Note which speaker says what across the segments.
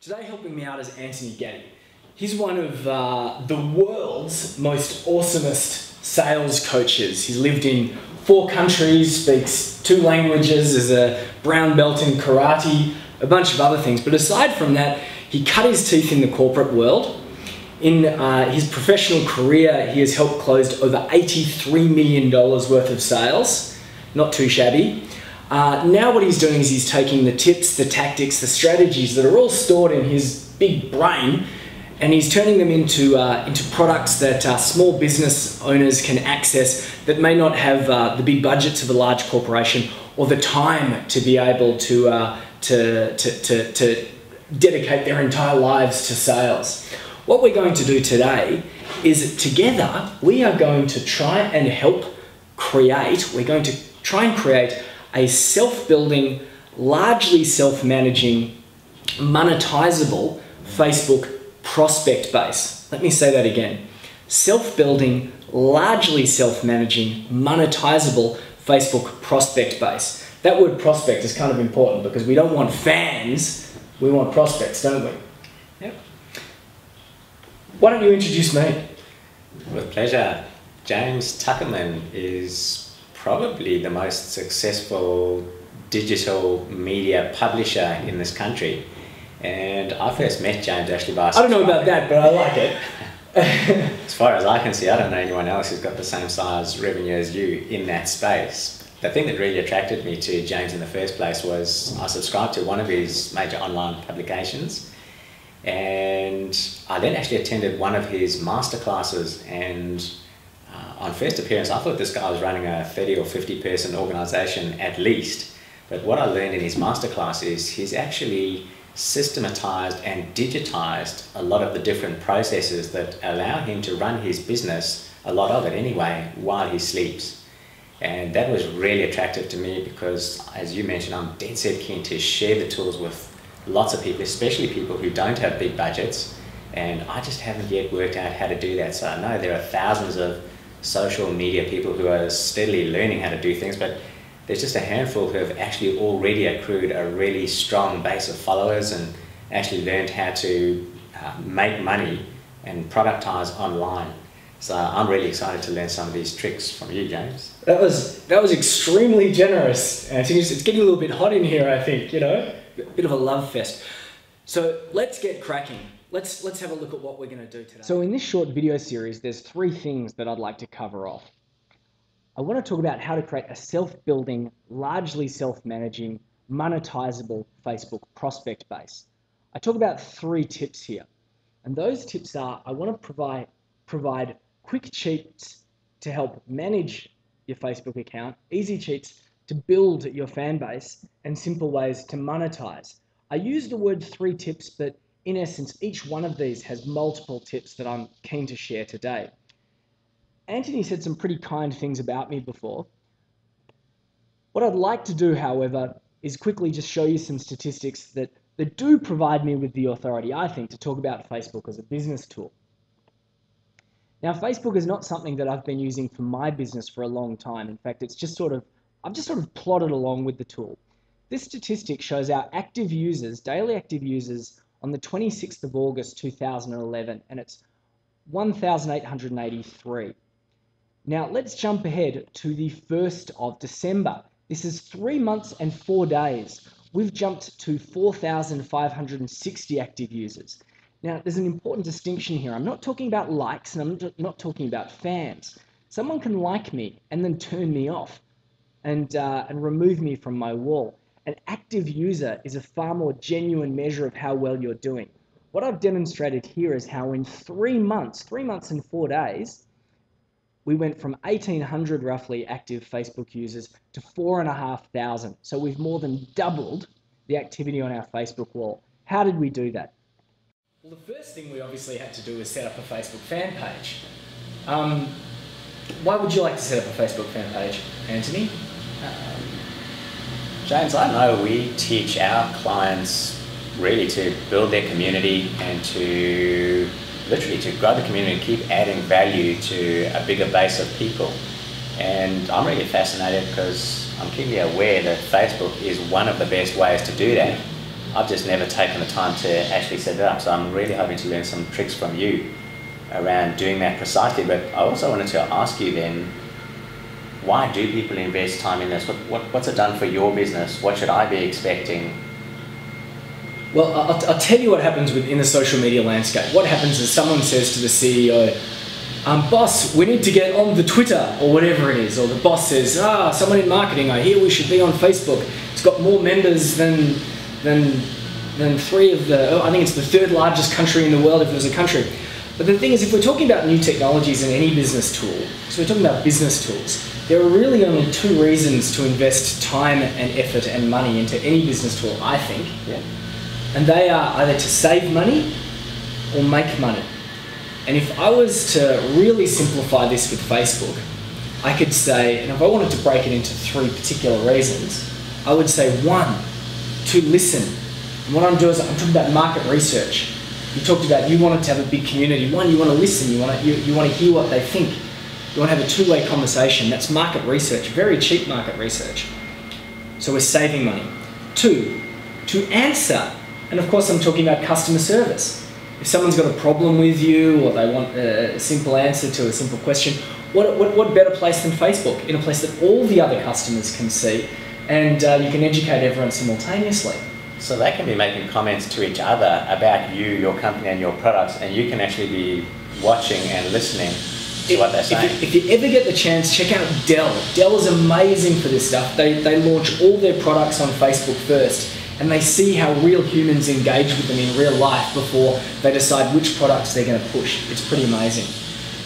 Speaker 1: Today helping me out is Anthony Getty. He's one of the world's most awesomest sales coaches. He's lived in 4 countries, speaks 2 languages, is a brown belt in karate, a bunch of other things. But aside from that, he cut his teeth in the corporate world. In his professional career, he has helped close over $83 million worth of sales. Not too shabby. Now what he's doing is he's taking the tips, the tactics, the strategies that are all stored in his big brain, and he's turning them into products that small business owners can access that may not have the big budgets of a large corporation or the time to be able to dedicate their entire lives to sales. What we're going to do today is together we are going to try and create a self-building, largely self-managing, monetizable Facebook prospect base. Let me say that again. Self-building, largely self-managing, monetizable Facebook prospect base. That word prospect is kind of important because we don't want fans, we want prospects, don't we? Yep. Why don't you introduce me?
Speaker 2: With pleasure. James Tuckerman is probably the most successful digital media publisher in this country. And I first met James actually by...
Speaker 1: I don't know about that, but I like it.
Speaker 2: As far as I can see, I don't know anyone else who's got the same size revenue as you in that space. The thing that really attracted me to James in the first place was I subscribed to one of his major online publications, and I then actually attended one of his masterclasses, and on first appearance, I thought this guy was running a 30 or 50 person organization at least. But what I learned in his masterclass is he's actually systematized and digitized a lot of the different processes that allow him to run his business, a lot of it anyway, while he sleeps. And that was really attractive to me because, as you mentioned, I'm dead set keen to share the tools with lots of people, especially people who don't have big budgets. And I just haven't yet worked out how to do that. So I know there are thousands of social media people who are steadily learning how to do things, but there's just a handful who have actually already accrued a really strong base of followers and actually learned how to make money and productize online. So I'm really excited to learn some of these tricks from you, James.
Speaker 1: That was extremely generous. It's getting a little bit hot in here, I think, you know, a bit of a love fest. So let's get cracking. Let's have a look at what we're going to do today. So in this short video series, there's 3 things that I'd like to cover off. I want to talk about how to create a self-building, largely self-managing, monetizable Facebook prospect base. I talk about 3 tips here. And those tips are, I want to provide quick cheats to help manage your Facebook account, easy cheats to build your fan base, and simple ways to monetize. I use the word 3 tips, but in essence, each one of these has multiple tips that I'm keen to share today. Anthony said some pretty kind things about me before. What I'd like to do, however, is quickly just show you some statistics that do provide me with the authority, I think, to talk about Facebook as a business tool. Now, Facebook is not something that I've been using for my business for a long time. In fact, I've just sort of plodded along with the tool. This statistic shows our active users, daily active users, on the 26th of August 2011, and it's 1,883. Now let's jump ahead to the 1st of December. This is 3 months and 4 days. We've jumped to 4,560 active users. Now there's an important distinction here. I'm not talking about likes and I'm not talking about fans. Someone can like me and then turn me off and remove me from my wall. An active user is a far more genuine measure of how well you're doing. What I've demonstrated here is how in 3 months and 4 days, we went from 1,800 roughly active Facebook users to 4,500. So we've more than doubled the activity on our Facebook wall. How did we do that? Well, the first thing we obviously had to do was set up a Facebook fan page. Why would you like to set up a Facebook fan page, Anthony?
Speaker 2: James, I know we teach our clients really to build their community and to literally to grow the community and keep adding value to a bigger base of people. And I'm really fascinated because I'm keenly aware that Facebook is one of the best ways to do that. I've just never taken the time to actually set it up. So I'm really hoping to learn some tricks from you around doing that precisely. But I also wanted to ask you then, why do people invest time in this? What's it done for your business? What should I be expecting?
Speaker 1: Well, I'll tell you what happens within the social media landscape. What happens is someone says to the CEO, boss, we need to get on the Twitter or whatever it is. Or the boss says, someone in marketing, I hear we should be on Facebook. It's got more members than three of I think it's the third largest country in the world if there's a country. But the thing is, if we're talking about new technologies in any business tool, so we're talking about business tools, there are really only two reasons to invest time and effort and money into any business tool, I think.
Speaker 2: Yeah.
Speaker 1: And they are either to save money or make money. And if I was to really simplify this with Facebook, I could say, and if I wanted to break it into three particular reasons, I would say one, to listen. And what I'm doing is I'm talking about market research. You talked about you wanted to have a big community. One, you want to listen. You want to hear what they think. You want to have a two-way conversation. That's market research, very cheap market research. So we're saving money. Two, to answer. And of course, I'm talking about customer service. If someone's got a problem with you or they want a simple answer to a simple question, what better place than Facebook, in a place that all the other customers can see and you can educate everyone simultaneously.
Speaker 2: So they can be making comments to each other about you, your company and your products, and you can actually be watching and listening to what they're saying.
Speaker 1: If you ever get the chance, check out Dell. Dell is amazing for this stuff. They launch all their products on Facebook first, and they see how real humans engage with them in real life before they decide which products they're going to push. It's pretty amazing.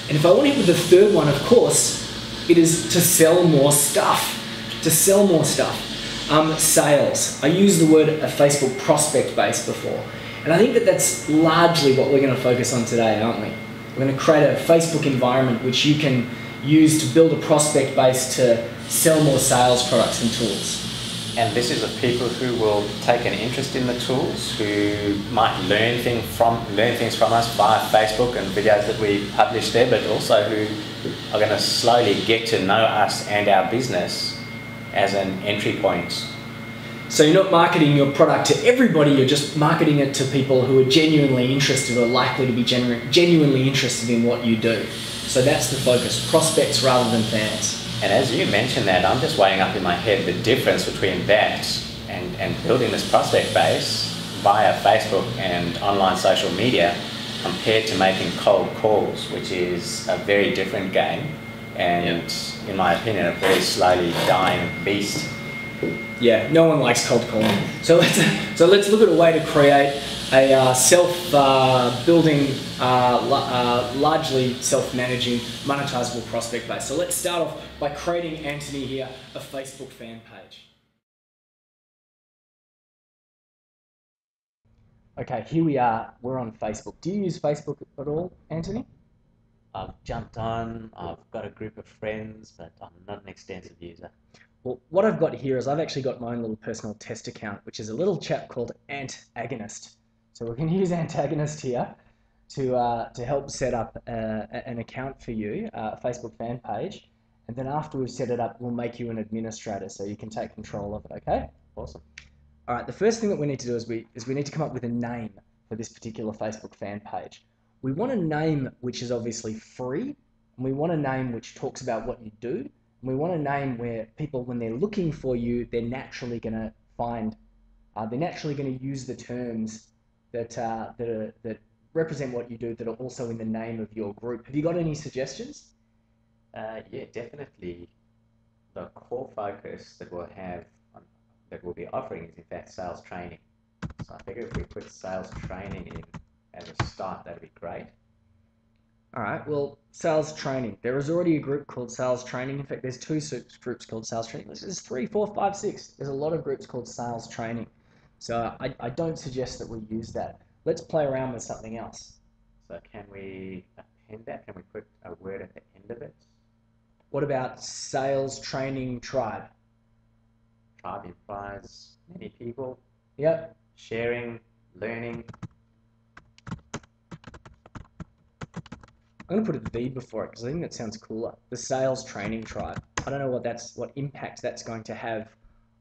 Speaker 1: And if I want to hit with the third one, of course, it is to sell more stuff. To sell more stuff. Sales. I used the word a Facebook prospect base before. And I think that that's largely what we're going to focus on today, aren't we? We're going to create a Facebook environment which you can use to build a prospect base to sell more sales products and tools.
Speaker 2: And this is of people who will take an interest in the tools, who might learn things from us via Facebook and videos that we publish there, but also who are going to slowly get to know us and our business as an entry point.
Speaker 1: So you're not marketing your product to everybody, you're just marketing it to people who are genuinely interested or likely to be genuinely interested in what you do. So that's the focus, prospects rather than fans.
Speaker 2: And as you mentioned that, I'm just weighing up in my head the difference between that and building this prospect base via Facebook and online social media compared to making cold calls, which is a very different game and, in my opinion, a very slowly dying beast.
Speaker 1: Yeah, no one likes cold calling. So let's look at a way to create a self-building, largely self-managing, monetizable prospect base. So let's start off by creating, Anthony here, a Facebook fan page. Okay, here we are, we're on Facebook. Do you use Facebook at all, Anthony?
Speaker 2: I've jumped on, I've got a group of friends, but I'm not an extensive user.
Speaker 1: Well, what I've got here is I've actually got my own little personal test account, which is a little chap called Antagonist. So we can use Antagonist here to help set up an account for you, a Facebook fan page. And then after we've set it up, we'll make you an administrator so you can take control of it, okay?
Speaker 2: Awesome.
Speaker 1: All right, the first thing that we need to do is we need to come up with a name for this particular Facebook fan page. We want a name which is obviously free, and we want a name which talks about what you do, and we want a name where people, when they're looking for you, they're naturally going to find, they're naturally going to use the terms that represent what you do that are also in the name of your group. Have you got any suggestions?
Speaker 2: Yeah, definitely. The core focus that we'll be offering is in fact sales training. So I figure if we put sales training in as a start, that'd be great.
Speaker 1: All right, well, sales training. There is already a group called sales training. In fact, there's two groups called sales training. There's 3, 4, 5, 6. There's a lot of groups called sales training. So I don't suggest that we use that. Let's play around with something else.
Speaker 2: So can we append that? Can we put a word at the end of it?
Speaker 1: What about sales training tribe?
Speaker 2: Tribe implies many people.
Speaker 1: Yep.
Speaker 2: Sharing, learning.
Speaker 1: I'm going to put a V before it because I think that sounds cooler. The sales training tribe. I don't know what impact that's going to have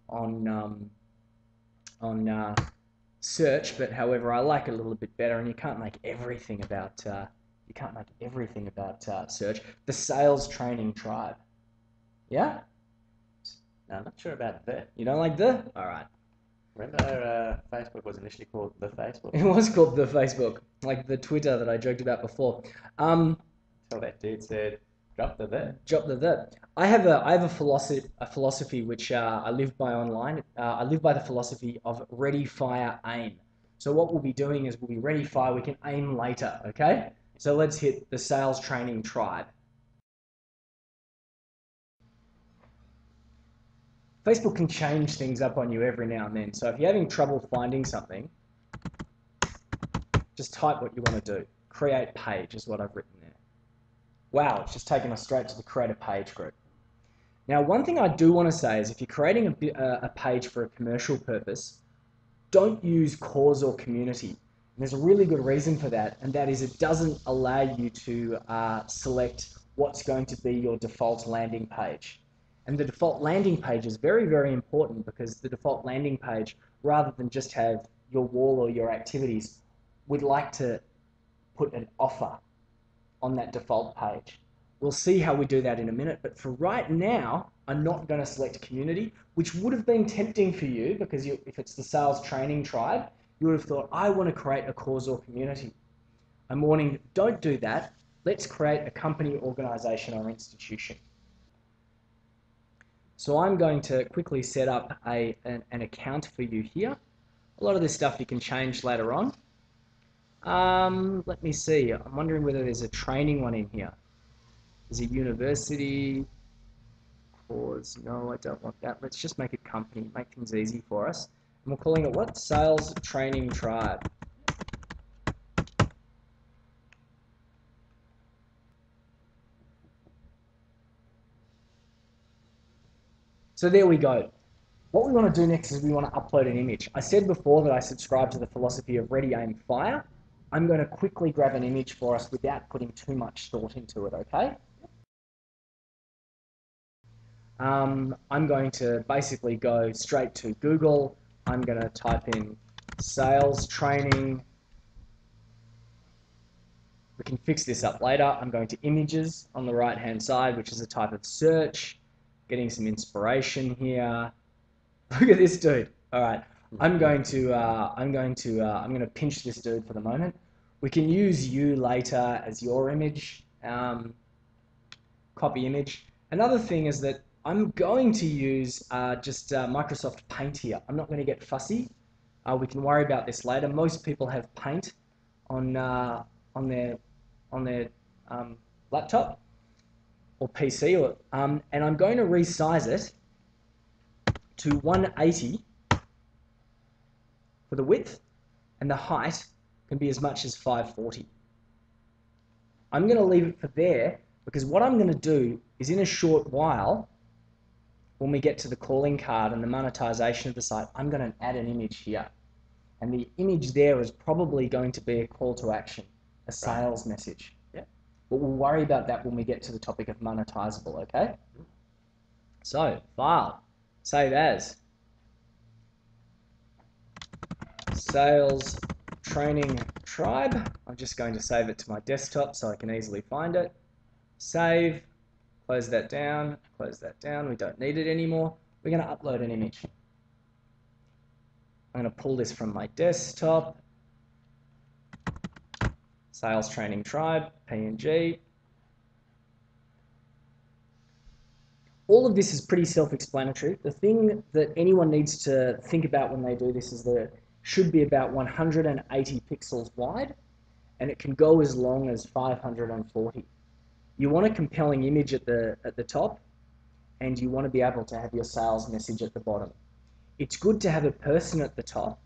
Speaker 1: on search, but however, I like it a little bit better, and you can't make everything about search. The Sales Training Tribe. Yeah?
Speaker 2: No, I'm not sure about that.
Speaker 1: You don't like the? All right.
Speaker 2: Remember, Facebook was initially called The Facebook?
Speaker 1: It was called the Facebook, like the Twitter that I joked about before.
Speaker 2: Until that dude said, drop the.
Speaker 1: Drop the. I have a philosophy which I live by online. I live by the philosophy of ready, fire, aim. So what we'll be doing is we'll be ready, fire. We can aim later. Okay. So let's hit the Sales Training Tribe. Facebook can change things up on you every now and then. So if you're having trouble finding something, just type what you want to do. Create page is what I've written there. Wow, it's just taken us straight to the create a page group. Now, one thing I do want to say is if you're creating a page for a commercial purpose, don't use cause or community. And there's a really good reason for that, and that is it doesn't allow you to select what's going to be your default landing page. And the default landing page is very, very important because the default landing page, rather than just have your wall or your activities, we'd like to put an offer on that default page. We'll see how we do that in a minute, but for right now, I'm not going to select community, which would have been tempting for you because if it's the Sales Training Tribe, you would have thought, I want to create a cause or community. I'm warning, don't do that. Let's create a company, organization, or institution. So I'm going to quickly set up an account for you here. A lot of this stuff you can change later on. Let me see. I'm wondering whether there's a training one in here. Is it university? Cause? No, I don't want that. Let's just make it company. Make things easy for us. And we're calling it what? Sales Training Tribe. So there we go. What we want to do next is we want to upload an image. I said before that I subscribe to the philosophy of ready, aim, fire. I'm going to quickly grab an image for us without putting too much thought into it, okay? I'm going to basically go straight to Google. I'm going to type in sales training. We can fix this up later. I'm going to images on the right-hand side, which is a type of search. Getting some inspiration here. Look at this dude. All right, I'm going to pinch this dude for the moment. We can use you later as your image. Copy image. Another thing is that I'm going to use just Microsoft Paint here. I'm not going to get fussy. We can worry about this later. Most people have Paint on their laptop or PC, and I'm going to resize it to 180 for the width, and the height can be as much as 540. I'm going to leave it for there because what I'm going to do is in a short while, when we get to the calling card and the monetization of the site, I'm going to add an image here. And the image there is probably going to be a call to action, a sales message. Yeah. But we'll worry about that when we get to the topic of monetizable, okay? So, file, save as. Sales Training Tribe. I'm just going to save it to my desktop so I can easily find it. Save, close that down, we don't need it anymore. We're going to upload an image. I'm going to pull this from my desktop. Sales Training Tribe, PNG. All of this is pretty self-explanatory. The thing that anyone needs to think about when they do this is that it should be about 180 pixels wide, and it can go as long as 540. You want a compelling image at the top, and you want to be able to have your sales message at the bottom. It's good to have a person at the top,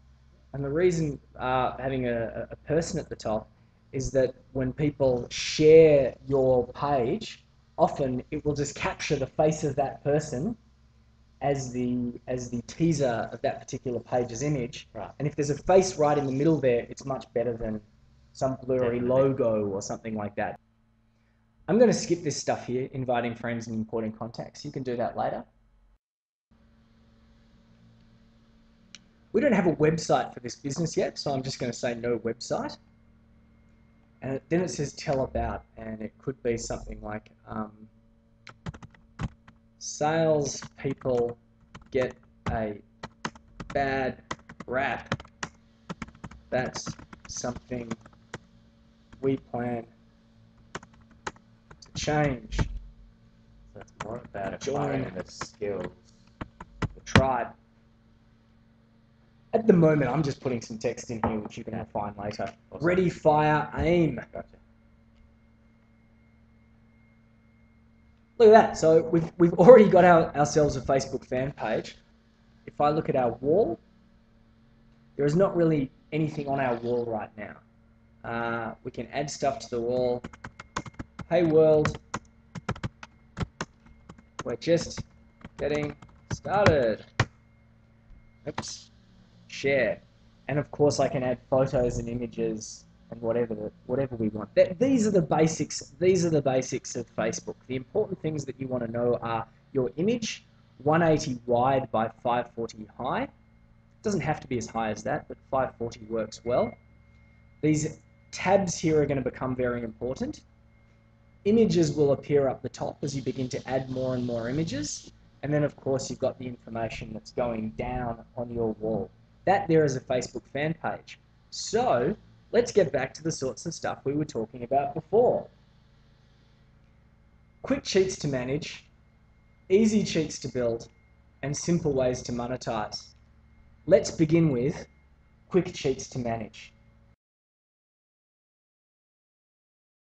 Speaker 1: and the reason having a person at the top is that when people share your page, often it will just capture the face of that person as the teaser of that particular page's image. Right. And if there's a face right in the middle there, it's much better than some blurry logo or something like that. I'm going to skip this stuff here, inviting friends and importing contacts. You can do that later. We don't have a website for this business yet, so I'm just going to say no website. And then it says tell about, and it could be something like sales people get a bad rap. That's something we plan to change.
Speaker 2: So it's more about acquiring the skills.
Speaker 1: The tribe. At the moment, I'm just putting some text in here, which you can refine later. Awesome. Ready, fire, aim.
Speaker 2: Gotcha.
Speaker 1: Look at that. So we've already got ourselves a Facebook fan page. If I look at our wall, there is not really anything on our wall right now. We can add stuff to the wall. Hey world, we're just getting started. Oops. Share, and of course I can add photos and images and whatever we want. These are the basics. These are the basics of Facebook. The important things that you want to know are your image, 180 wide by 540 high. It doesn't have to be as high as that, but 540 works well. These tabs here are going to become very important. Images will appear up the top as you begin to add more and more images, and then of course you've got the information that's going down on your wall. That there is a Facebook fan page. So let's get back to the sorts of stuff we were talking about before. Quick cheats to manage, easy cheats to build, and simple ways to monetize. Let's begin with quick cheats to manage.